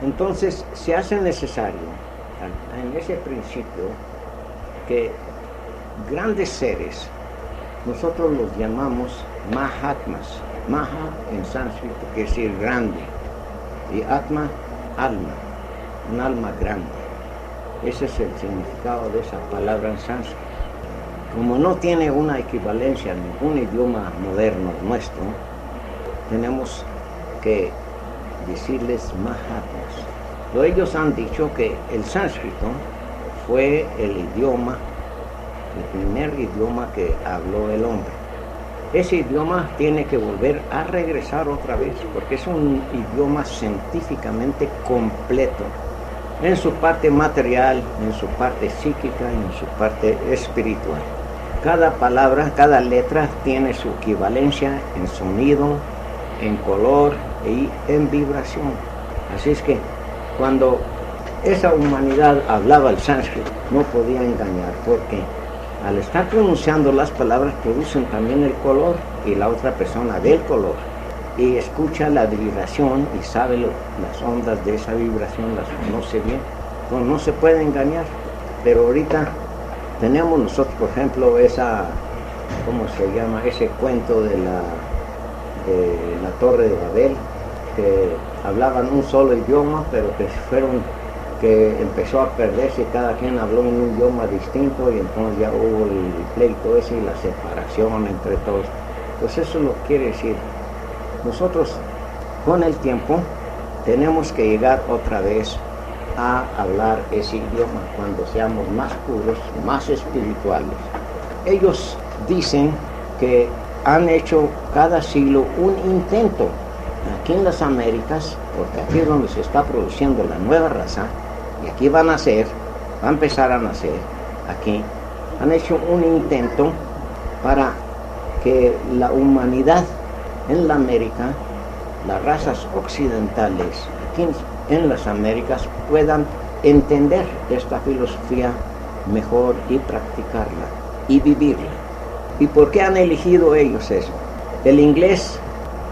Entonces se hace necesario en ese principio que grandes seres, nosotros los llamamos Mahatmas. Maha en sánscrito quiere decir grande y Atma, alma, un alma grande. Ese es el significado de esa palabra en sánscrito. Como no tiene una equivalencia en ningún idioma moderno nuestro, tenemos que decirles Mahatmas. Pero ellos han dicho que el sánscrito fue el primer idioma que habló el hombre. Ese idioma tiene que volver a regresar otra vez, porque es un idioma científicamente completo, en su parte material, en su parte psíquica y en su parte espiritual. Cada palabra, cada letra tiene su equivalencia en sonido, en color y en vibración. Así es que cuando esa humanidad hablaba el sánscrito, no podía engañar, porque al estar pronunciando las palabras producen también el color, y la otra persona ve el color y escucha la vibración y sabe las ondas de esa vibración, las conoce bien. Entonces no se puede engañar. Pero ahorita tenemos nosotros, por ejemplo, ese cuento de la Torre de Babel, que hablaban un solo idioma, pero que empezó a perderse y cada quien habló en un idioma distinto, y entonces ya hubo el pleito ese y la separación entre todos. Pues eso lo quiere decir. Nosotros con el tiempo tenemos que llegar otra vez a hablar ese idioma cuando seamos más puros, más espirituales. Ellos dicen que han hecho cada siglo un intento aquí en las Américas, porque aquí es donde se está produciendo la nueva raza, y aquí va a empezar a nacer aquí. Han hecho un intento para que la humanidad en la América, las razas occidentales aquí en las Américas, puedan entender esta filosofía mejor y practicarla y vivirla. ¿Y por qué han elegido ellos eso? El inglés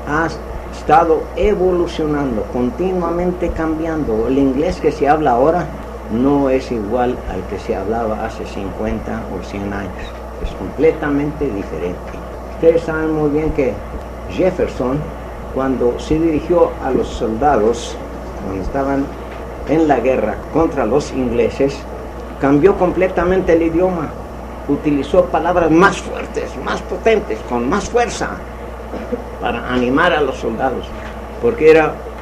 ha estado evolucionando, continuamente cambiando. El inglés que se habla ahora no es igual al que se hablaba hace 50 o 100 años. Es completamente diferente. Ustedes saben muy bien que Jefferson, cuando se dirigió a los soldados, cuando estaban en la guerra contra los ingleses, cambió completamente el idioma. Utilizó palabras más fuertes, más potentes, con más fuerza, para animar a los soldados, porque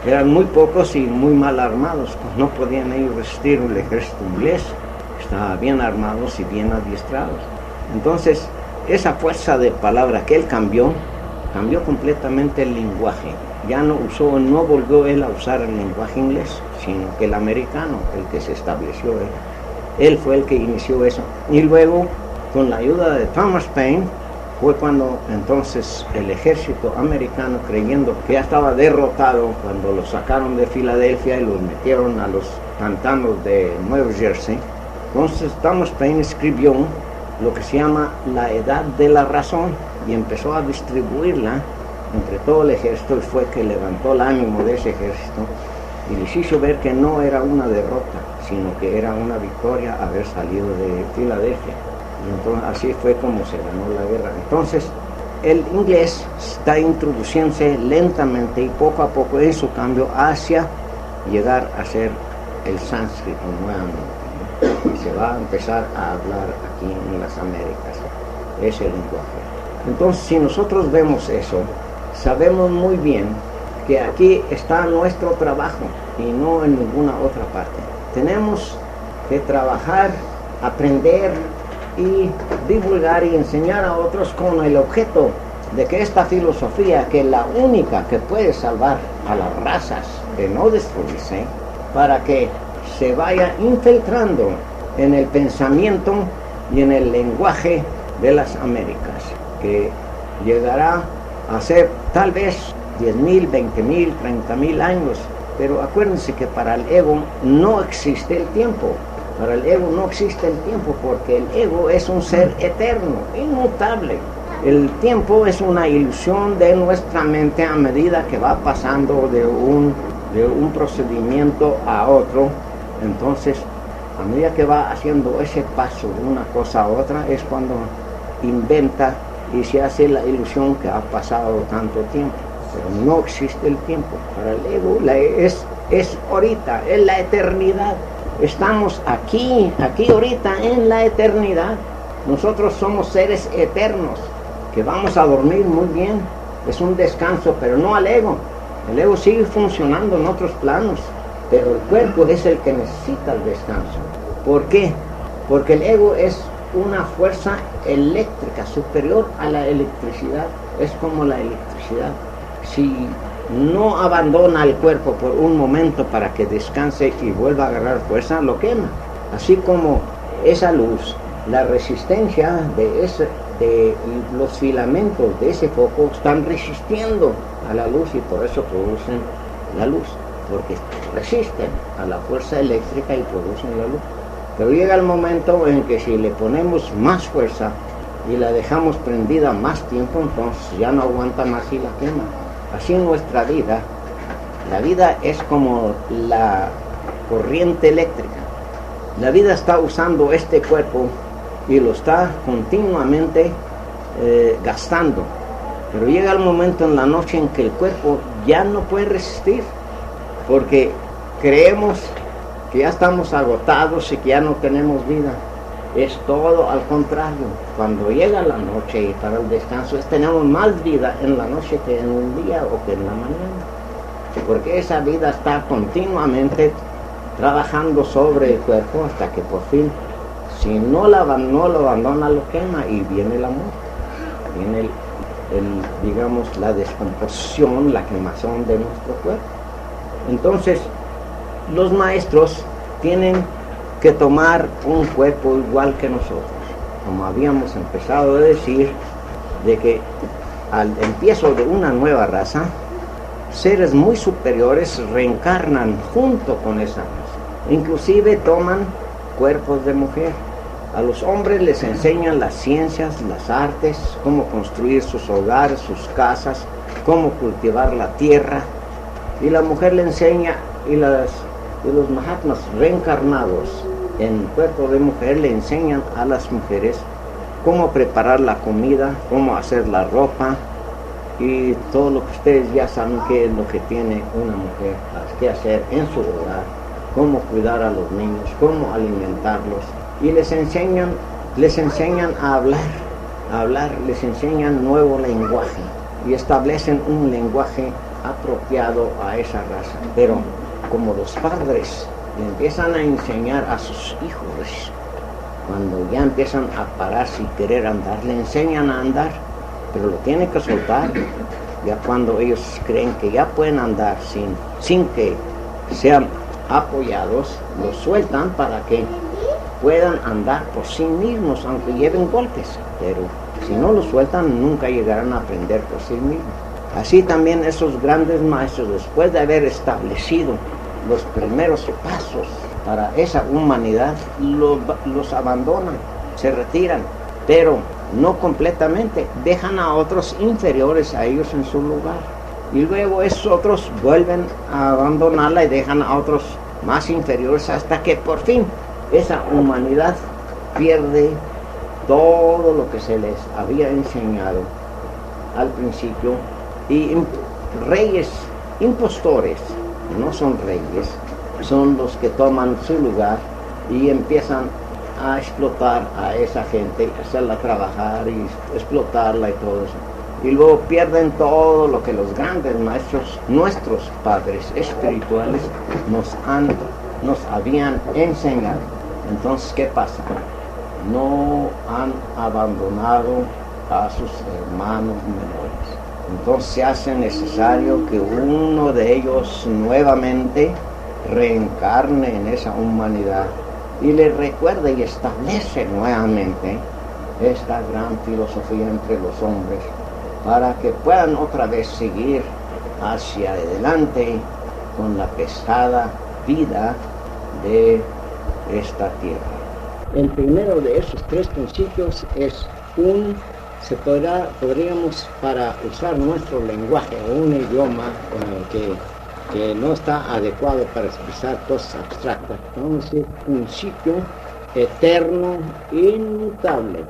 eran muy pocos y muy mal armados, pues no podían ellos resistir el ejército inglés. Estaban bien armados y bien adiestrados. Entonces, esa fuerza de palabra que él cambió completamente el lenguaje. Ya no volvió él a usar el lenguaje inglés, sino que el americano, el que se estableció. Él fue el que inició eso. Y luego, con la ayuda de Thomas Paine, fue cuando entonces el ejército americano, creyendo que ya estaba derrotado, cuando los sacaron de Filadelfia y los metieron a los pantanos de Nueva Jersey, entonces Thomas Paine escribió lo que se llama la Edad de la Razón y empezó a distribuirla entre todo el ejército, y fue que levantó el ánimo de ese ejército y les hizo ver que no era una derrota, sino que era una victoria haber salido de Filadelfia. Y entonces así fue como se ganó la guerra. Entonces el inglés está introduciéndose lentamente y poco a poco en su cambio hacia llegar a ser el sánscrito nuevamente, y se va a empezar a hablar aquí en las Américas ese lenguaje. Entonces, si nosotros vemos eso, sabemos muy bien que aquí está nuestro trabajo y no en ninguna otra parte. Tenemos que trabajar, aprender y divulgar y enseñar a otros con el objeto de que esta filosofía, que es la única que puede salvar a las razas de no destruirse, para que se vaya infiltrando en el pensamiento y en el lenguaje de las Américas, que llegará a ser tal vez 10,000, 20,000, 30,000 años. Pero acuérdense que para el ego no existe el tiempo. Para el ego no existe el tiempo, porque el ego es un ser eterno, inmutable. El tiempo es una ilusión de nuestra mente a medida que va pasando de un de un procedimiento a otro. Entonces, a medida que va haciendo ese paso de una cosa a otra, es cuando inventa y se hace la ilusión que ha pasado tanto tiempo. Pero no existe el tiempo. Para el ego es ahorita, es la eternidad. Estamos aquí ahorita en la eternidad. Nosotros somos seres eternos, que vamos a dormir muy bien. Es un descanso, pero no al ego. El ego sigue funcionando en otros planos, pero el cuerpo es el que necesita el descanso. ¿Por qué? Porque el ego es una fuerza eléctrica superior a la electricidad. Es como la electricidad. Si no abandona el cuerpo por un momento para que descanse y vuelva a agarrar fuerza, lo quema. Así como esa luz, la resistencia de los filamentos de ese foco están resistiendo a la luz y por eso producen la luz, porque resisten a la fuerza eléctrica y producen la luz. Pero llega el momento en que si le ponemos más fuerza y la dejamos prendida más tiempo, entonces ya no aguanta más y la quema. Así en nuestra vida, la vida es como la corriente eléctrica. La vida está usando este cuerpo y lo está continuamente gastando. Pero llega el momento en la noche en que el cuerpo ya no puede resistir, porque creemos que ya estamos agotados y que ya no tenemos vida. Es todo al contrario. Cuando llega la noche y para el descanso, tenemos más vida en la noche que en el día o que en la mañana. Porque esa vida está continuamente trabajando sobre el cuerpo hasta que por fin, si no lo abandona, lo quema y viene la muerte. Viene digamos, la descomposición, la quemazón de nuestro cuerpo. Entonces, los maestros tienen que tomar un cuerpo igual que nosotros. Como habíamos empezado a decir, de que al empiezo de una nueva raza, seres muy superiores reencarnan junto con esa raza. Inclusive toman cuerpos de mujer. A los hombres les enseñan las ciencias, las artes, cómo construir sus hogares, sus casas, cómo cultivar la tierra. Y la mujer le enseña, y los mahatmas reencarnados en cuerpo de mujer le enseñan a las mujeres cómo preparar la comida, cómo hacer la ropa y todo lo que ustedes ya saben que es lo que tiene una mujer que hacer en su hogar, cómo cuidar a los niños, cómo alimentarlos. Y les enseñan a hablar, les enseñan nuevo lenguaje y establecen un lenguaje apropiado a esa raza. Pero como los padres le empiezan a enseñar a sus hijos, cuando ya empiezan a pararse y querer andar, le enseñan a andar, pero lo tienen que soltar. Ya cuando ellos creen que ya pueden andar sin que sean apoyados, los sueltan para que puedan andar por sí mismos, aunque lleven golpes. Pero si no los sueltan, nunca llegarán a aprender por sí mismos. Así también esos grandes maestros, después de haber establecido los primeros pasos para esa humanidad, los abandonan, se retiran, pero no completamente, dejan a otros inferiores a ellos en su lugar. Y luego esos otros vuelven a abandonarla y dejan a otros más inferiores hasta que por fin esa humanidad pierde todo lo que se les había enseñado al principio. Y reyes impostores, no son reyes, son los que toman su lugar y empiezan a explotar a esa gente, hacerla trabajar y explotarla y todo eso. Y luego pierden todo lo que los grandes maestros, nuestros padres espirituales, nos habían enseñado. Entonces, ¿qué pasa? No han abandonado a sus hermanos menores. Entonces se hace necesario que uno de ellos nuevamente reencarne en esa humanidad y le recuerde y establece nuevamente esta gran filosofía entre los hombres para que puedan otra vez seguir hacia adelante con la pesada vida de esta tierra. El primero de esos tres principios es podríamos, para usar nuestro lenguaje, un idioma con el que que no está adecuado para expresar cosas abstractas. Vamos a decir principio eterno, inmutable,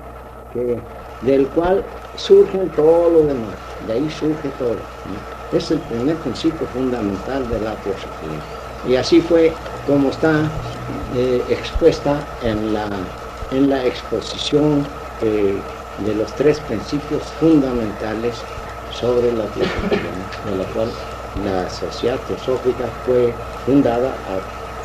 del cual surgen todo lo demás, de ahí surge todo, ¿no? Es el primer principio fundamental de la teosofía. Y así fue como está expuesta en la exposición de los tres principios fundamentales sobre la teosofía, ¿no? De la cual la sociedad teosófica fue fundada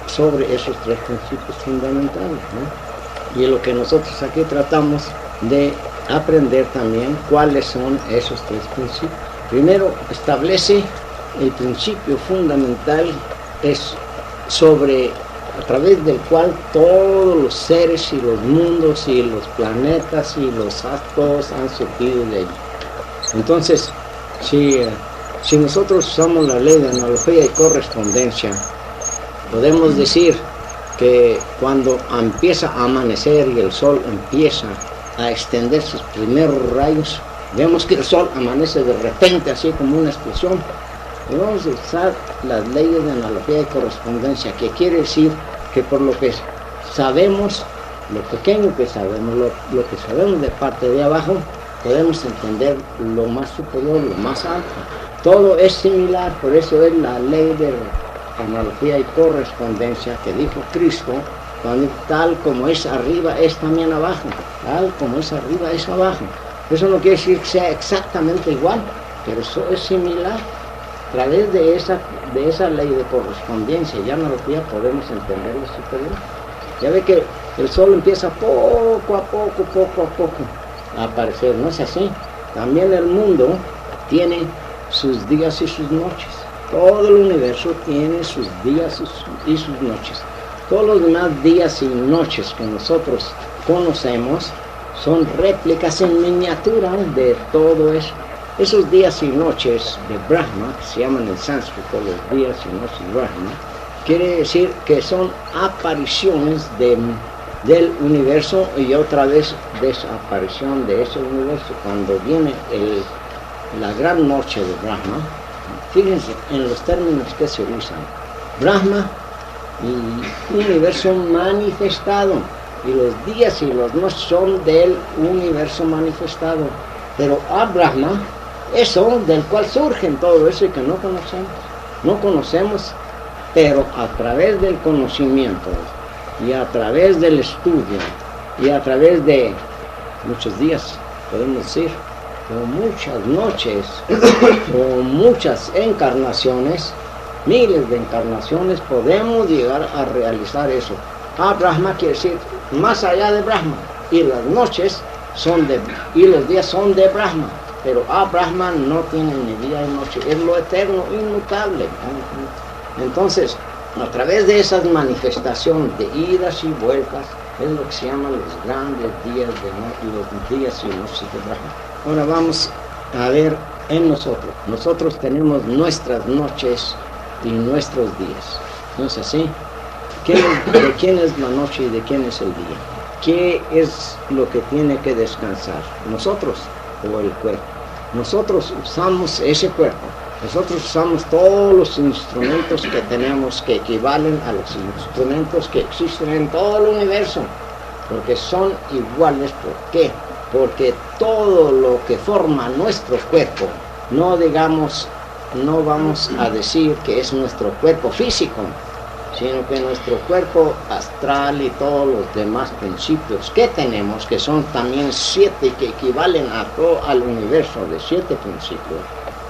sobre esos tres principios fundamentales, ¿no? Y lo que nosotros aquí tratamos de aprender también cuáles son esos tres principios. Primero establece el principio fundamental, es a través del cual todos los seres y los mundos y los planetas y los astros han surgido de allí. Entonces, si nosotros usamos la ley de analogía y correspondencia, podemos decir que cuando empieza a amanecer y el sol empieza a extender sus primeros rayos, vemos que el sol amanece de repente, así como una explosión. Y vamos a usar las leyes de analogía y correspondencia, que quiere decir que por lo que sabemos, lo pequeño que sabemos, lo que sabemos de parte de abajo, podemos entender lo más superior, lo más alto. Todo es similar, por eso es la ley de analogía y correspondencia que dijo Cristo, cuando tal como es arriba es también abajo, tal como es arriba es abajo. Eso no quiere decir que sea exactamente igual, pero eso es similar. A través de esa ley de correspondencia y analogía podemos entender lo superior. Ya ve que el sol empieza poco a poco a aparecer, ¿no es así? También el mundo tiene sus días y sus noches. Todo el universo tiene sus días y sus noches. Todos los demás días y noches que nosotros conocemos son réplicas en miniatura de todo eso. Esos días y noches de Brahma, que se llaman en sánscrito los días y noches de Brahma, quiere decir que son apariciones del universo y otra vez desaparición de ese universo. Cuando viene la gran noche de Brahma, fíjense en los términos que se usan. Brahma y universo manifestado, y los días y las noches son del universo manifestado. Pero a Brahma, eso del cual surgen todo eso y que no conocemos, pero a través del conocimiento y a través del estudio y a través de muchos días, podemos decir, o muchas noches, o muchas encarnaciones, miles de encarnaciones, podemos llegar a realizar eso. A Brahma quiere decir más allá de Brahma, y las noches y los días son de Brahma, pero a Brahma no tiene ni día ni noche, es lo eterno, inmutable. Entonces, a través de esas manifestaciones de idas y vueltas, es lo que se llaman los grandes días los días y noches de Brahma. Ahora vamos a ver en nosotros. Nosotros tenemos nuestras noches y nuestros días, ¿no es así? ¿De quién es la noche y de quién es el día? ¿Qué es lo que tiene que descansar? ¿Nosotros o el cuerpo? Nosotros usamos ese cuerpo. Nosotros usamos todos los instrumentos que tenemos que equivalen a los instrumentos que existen en todo el universo, porque son iguales. ¿Por qué? Porque todo lo que forma nuestro cuerpo, no vamos a decir que es nuestro cuerpo físico, sino que nuestro cuerpo astral y todos los demás principios que tenemos, que son también 7, que equivalen a todo al universo de 7 principios,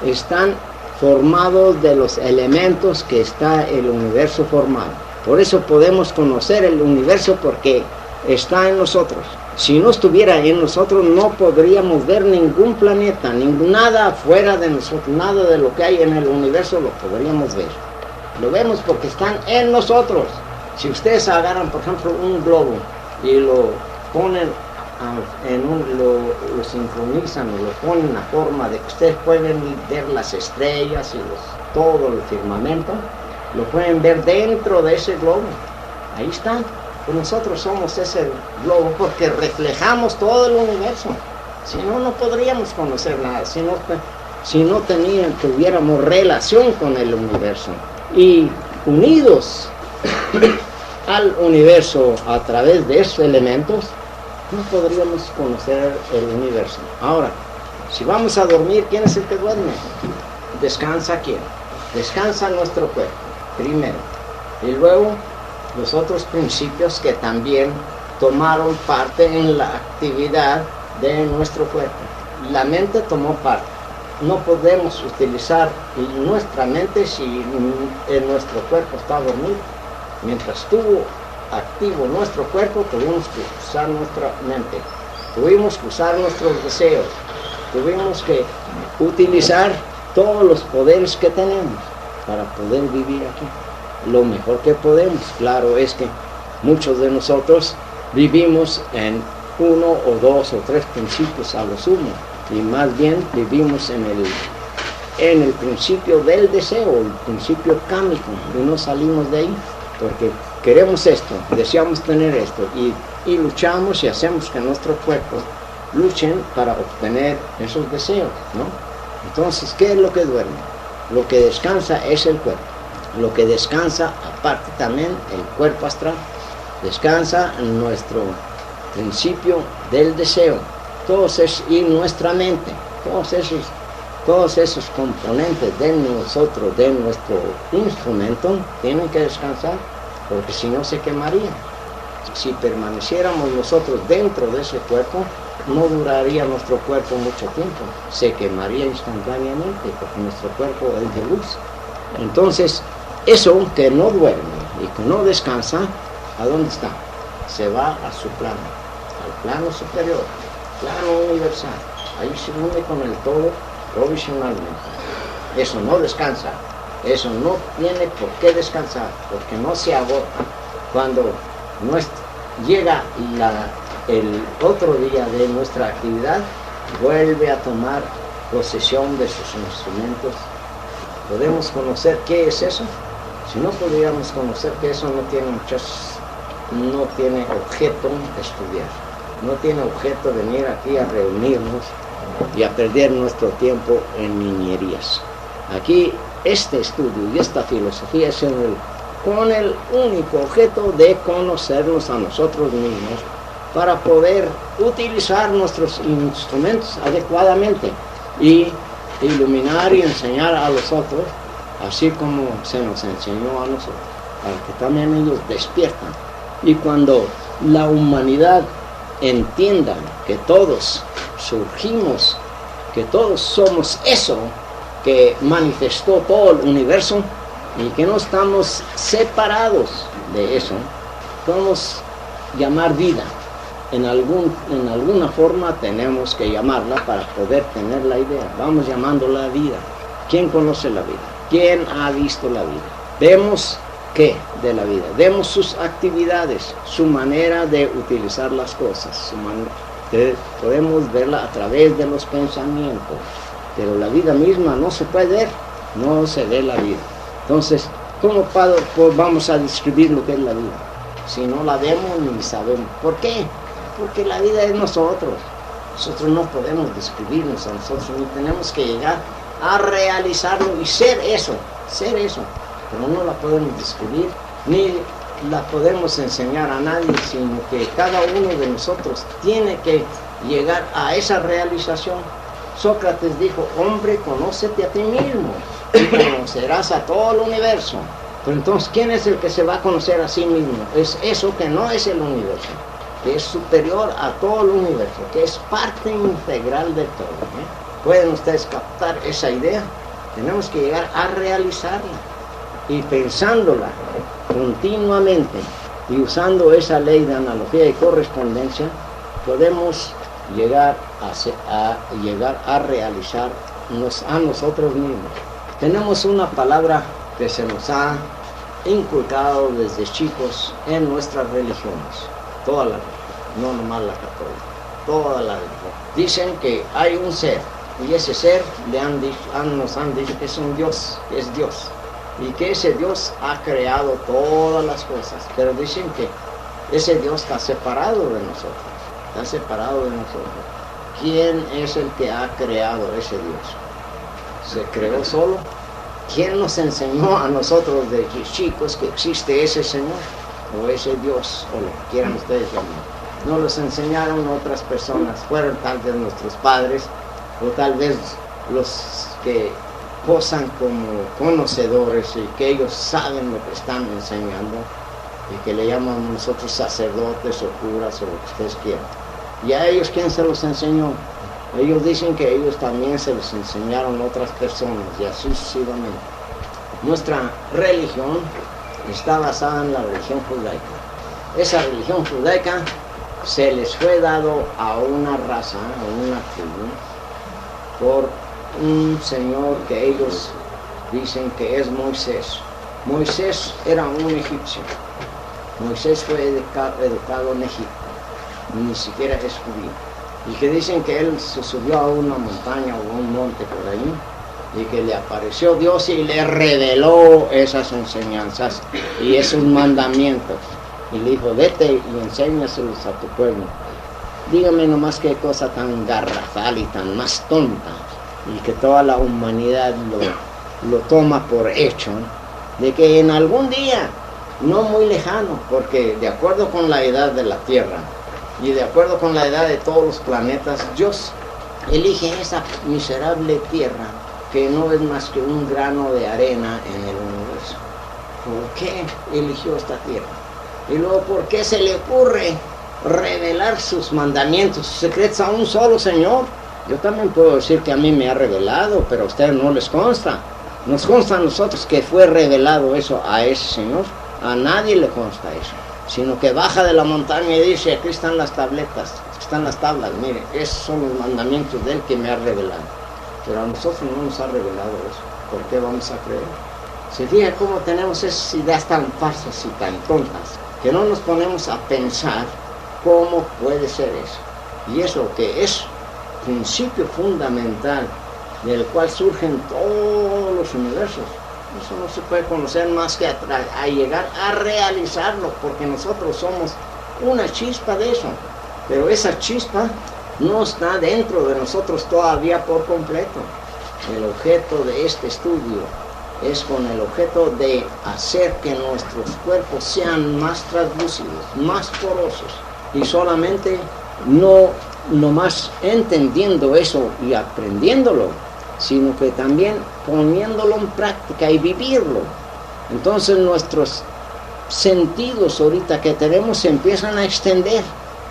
están formados de los elementos que está el universo formado. Por eso podemos conocer el universo, porque está en nosotros. Si no estuviera en nosotros, no podríamos ver ningún planeta, nada fuera de nosotros, nada de lo que hay en el universo lo podríamos ver. Lo vemos porque están en nosotros. Si ustedes agarran, por ejemplo, un globo y lo ponen lo sincronizan o lo ponen a forma de que ustedes pueden ver las estrellas y todo el firmamento, lo pueden ver dentro de ese globo. Ahí está. Pues nosotros somos ese globo porque reflejamos todo el universo. Si no, no podríamos conocer nada. Si no tuviéramos relación con el universo. y unidos al universo a través de esos elementos, no podríamos conocer el universo. Ahora, si vamos a dormir, ¿quién es el que duerme? ¿Descansa quién? Descansa nuestro cuerpo, primero. Y luego los otros principios que también tomaron parte en la actividad de nuestro cuerpo. La mente tomó parte. No podemos utilizar nuestra mente si nuestro cuerpo está dormido. Mientras estuvo activo nuestro cuerpo, tuvimos que usar nuestra mente, tuvimos que usar nuestros deseos, tuvimos que utilizar todos los poderes que tenemos para poder vivir aquí lo mejor que podemos. Claro es que muchos de nosotros vivimos en 1 o 2 o 3 principios a lo sumo, y más bien vivimos en el principio del deseo, el principio cámico, y no salimos de ahí, porque queremos esto, deseamos tener esto, y luchamos y hacemos que nuestros cuerpos luchen para obtener esos deseos, ¿no? Entonces, ¿qué es lo que duerme? Lo que descansa es el cuerpo. Lo que descansa, aparte también, el cuerpo astral. Descansa nuestro principio del deseo. Y nuestra mente. Todos esos componentes de nosotros, de nuestro instrumento, tienen que descansar, porque si no se quemaría. Si permaneciéramos nosotros dentro de ese cuerpo, no duraría nuestro cuerpo mucho tiempo, se quemaría instantáneamente, porque nuestro cuerpo es de luz. Entonces, eso que no duerme y que no descansa, ¿a dónde está? Se va a su plano, al plano superior, plano universal. Ahí se une con el todo provisionalmente. Eso no descansa, eso no tiene por qué descansar, porque no se agota. Cuando llega el otro día de nuestra actividad, vuelve a tomar posesión de sus instrumentos. ¿Podemos conocer qué es eso? Si no podríamos conocer que eso no tiene objeto estudiar, no tiene objeto venir aquí a reunirnos y a perder nuestro tiempo en niñerías. Aquí este estudio y esta filosofía es con el único objeto de conocernos a nosotros mismos, para poder utilizar nuestros instrumentos adecuadamente y iluminar y enseñar a los otros, así como se nos enseñó a nosotros, para que también ellos despiertan. Y cuando la humanidad entienda que todos surgimos, que todos somos eso que manifestó todo el universo, y que no estamos separados de eso, podemos llamar vida. En alguna forma tenemos que llamarla para poder tener la idea. Vamos llamándola vida. ¿Quién conoce la vida? ¿Quién ha visto la vida? Vemos qué de la vida. Vemos sus actividades, su manera de utilizar las cosas. Podemos verla a través de los pensamientos. Pero la vida misma no se puede ver, no se ve la vida. Entonces, ¿cómo vamos a describir lo que es la vida? Si no la vemos ni sabemos. ¿Por qué? Porque la vida es nosotros. Nosotros no podemos describirnos a nosotros, ni tenemos que llegar a realizarlo y ser eso. Pero no la podemos describir, ni la podemos enseñar a nadie, sino que cada uno de nosotros tiene que llegar a esa realización. Sócrates dijo: hombre, conócete a ti mismo y conocerás a todo el universo. Pero entonces, ¿quién es el que se va a conocer a sí mismo? Es eso que no es el universo, que es superior a todo el universo, que es parte integral de todo. ¿Pueden ustedes captar esa idea? Tenemos que llegar a realizarla, y pensándola continuamente y usando esa ley de analogía y correspondencia, podemos llegar a realizarnos a nosotros mismos. Tenemos una palabra que se nos ha inculcado desde chicos en nuestras religiones, todas las religiones, no nomás la católica, todas las religiones. Dicen que hay un ser, y ese ser nos han dicho que es un Dios, que es Dios, y que ese Dios ha creado todas las cosas, pero dicen que ese Dios está separado de nosotros, ¿Quién es el que ha creado ese Dios? ¿Se creó solo? ¿quién nos enseñó a nosotros de chicos que existe ese Señor o ese Dios o lo que quieran ustedes llamar? No los enseñaron otras personas, fueron tal vez nuestros padres o tal vez los que posan como conocedores y que ellos saben lo que están enseñando y que le llaman nosotros sacerdotes o curas o lo que ustedes quieran. ¿Y a ellos quién se los enseñó? Ellos dicen que ellos también se los enseñaron otras personas y así sucesivamente. Nuestra religión está basada en la religión judaica. Esa religión judaica se les fue dado a una raza, a una tribu, por un señor que ellos dicen que es Moisés. Moisés era un egipcio. Moisés fue educado en Egipto, ni siquiera es judío. Y que dicen que él se subió a una montaña o a un monte por ahí y que le apareció Dios y le reveló esas enseñanzas y esos mandamientos. Y le dijo, vete y enséñaselos a tu pueblo. Dígame nomás qué cosa tan garrafal y tan más tonta, y que toda la humanidad lo toma por hecho, de que en algún día, no muy lejano, porque de acuerdo con la edad de la Tierra y de acuerdo con la edad de todos los planetas, Dios elige esa miserable Tierra que no es más que un grano de arena en el universo. ¿Por qué eligió esta Tierra? Y luego, ¿por qué se le ocurre revelar sus mandamientos, sus secretos a un solo Señor? Yo también puedo decir que a mí me ha revelado, pero a ustedes no les consta. Nos consta a nosotros que fue revelado eso a ese Señor. A nadie le consta eso, sino que baja de la montaña y dice, aquí están las tabletas, aquí están las tablas, mire, esos son los mandamientos de Él que me ha revelado. Pero a nosotros no nos ha revelado eso. ¿Por qué vamos a creer? Se fija cómo tenemos esas ideas tan falsas y tan tontas, que no nos ponemos a pensar cómo puede ser eso. Y eso que es principio fundamental del cual surgen todos los universos. Eso no se puede conocer más que a llegar a realizarlo, porque nosotros somos una chispa de eso. Pero esa chispa no está dentro de nosotros todavía por completo. El objeto de este estudio es con el objeto de hacer que nuestros cuerpos sean más translúcidos, más porosos. Y solamente no más entendiendo eso y aprendiéndolo, sino que también poniéndolo en práctica y vivirlo. Entonces nuestros sentidos ahorita que tenemos se empiezan a extender,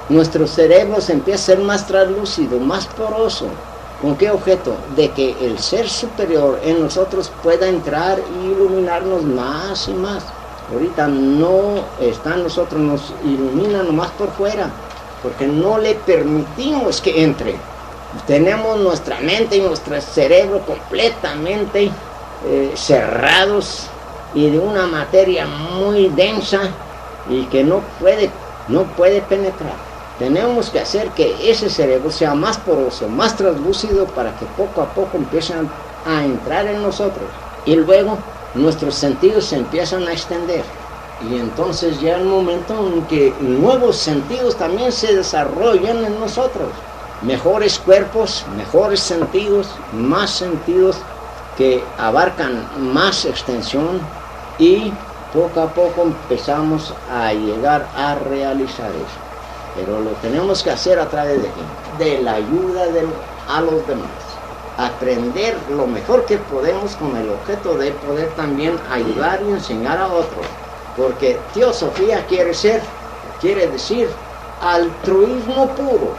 nuestro cerebro se empieza a ser más translúcido, más poroso. ¿Con qué objeto? De que el ser superior en nosotros pueda entrar y iluminarnos más y más. Ahorita no está en nosotros, nos ilumina nomás por fuera, porque no le permitimos que entre. Tenemos nuestra mente y nuestro cerebro completamente cerrados y de una materia muy densa y que no puede penetrar. Tenemos que hacer que ese cerebro sea más poroso, más translúcido, para que poco a poco empiecen a entrar en nosotros. Y luego nuestros sentidos se empiezan a extender. Y entonces llega el momento en que nuevos sentidos también se desarrollan en nosotros. Mejores cuerpos, mejores sentidos, más sentidos que abarcan más extensión, y poco a poco empezamos a llegar a realizar eso. Pero lo tenemos que hacer a través de la ayuda a los demás. Aprender lo mejor que podemos con el objeto de poder también ayudar y enseñar a otros. Porque teosofía quiere decir altruismo puro.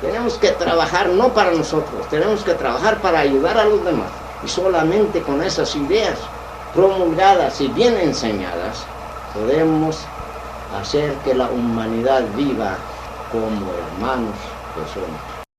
Tenemos que trabajar no para nosotros, tenemos que trabajar para ayudar a los demás. Y solamente con esas ideas promulgadas y bien enseñadas podemos hacer que la humanidad viva como hermanos que somos.